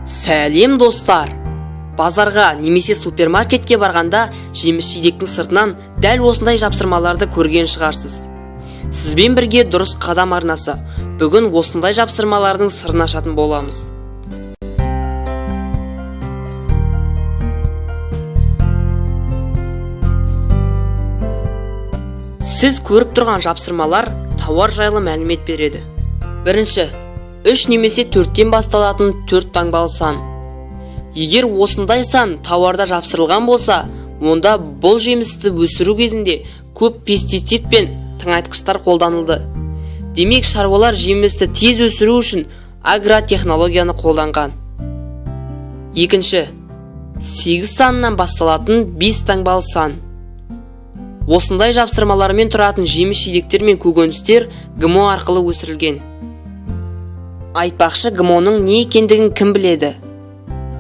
Сәлем достар! Базарға немесе супермаркетке барғанда жеміс-жидектің сыртынан дәл осындай жапсырмаларды көрген шығарсыз. Сізбен бірге дұрыс қадам арнасы. Бүгін осындай жапсырмалардың сырын ашатын боламыз. Сіз көріп тұрған жапсырмалар тауар жайлы мәлімет береді. Бірінші, 3 немесе 4-тен басталатын 4 таңбалы сан. Егер осындай сан тауарда жапсырылған болса, онда бұл жемісті өсіру кезінде көп пестицид пен тыңайтқыштар қолданылды. Демек, шаруалар жемісті тез өсіру үшін агротехнологияны қолданған. Екінші, 8 санынан басталатын 5 таңбалы сан. Осындай жапсырмалармен тұратын жеміс-жидектер мен көкөністер ГМО арқылы өсірілген. Айтпақшы, ГМОның не екендігін кім біледі?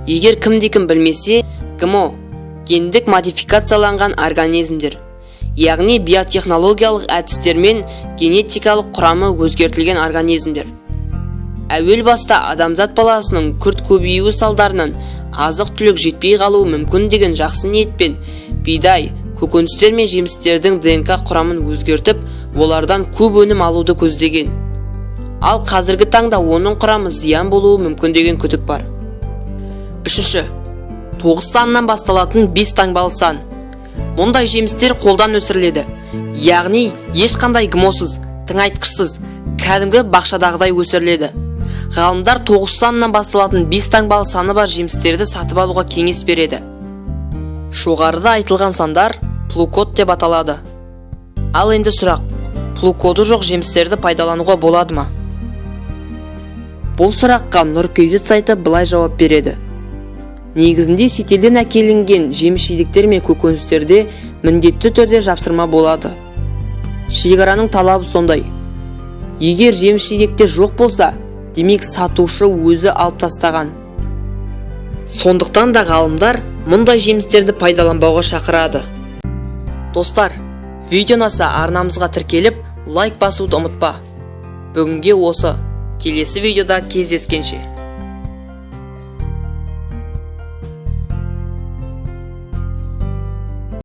Егер кім-де-кім білмесе, ГМО гендік модификацияланған организмдер, яғни биотехнологиялық әдістермен генетикалық құрамы өзгертілген организмдер. Әуел баста адамзат баласының күрт көбеюі салдарынан азық-түлік жетпей қалуы мүмкін деген жақсы ниетпен бидай, көкөністер мен жемістердің ДНК құрамын өзгертіп, олардан көп өнім алуды көздеген. Ал қазіргі таңда оның құрамы зиян болуы мүмкін деген күдік бар. Үшінші, 9 санынан басталатын 5 таңбалы сан. Мұндай жемістер қолдан өсіріледі, яғни ешқандай ГМОсыз, тыңайтқышсыз, кәдімгі бақшадағыдай өсіріледі. Ғалымдар 9 санынан басталатын 5 таңбалы саны бар жемістерді сатып алуға кеңес береді. Жоғарыда айтылған сандар плукод деп аталады. Ал енді сұрақ, плукоды жоқ жемістерді пайдалануға болады ма? Бұл сұраққа Нұркредит сайты былай жауап береді. Негізінде шетелден әкелінген жеміс-жидектер мен көкөністерде міндетті түрде жапсырма болады. Шекараның талабы сондай. Егер жеміс-жидектер жоқ болса, демек сатушы өзі алып тастаған. Сондықтан да ғалымдар мұндай жемістерді пайдаланбауға шақырады. Достар, видео ұнаса арнамызға тіркеліп, лайк басуды ұмытпа. Бүгінге осы. Келесі видеода кездескенше.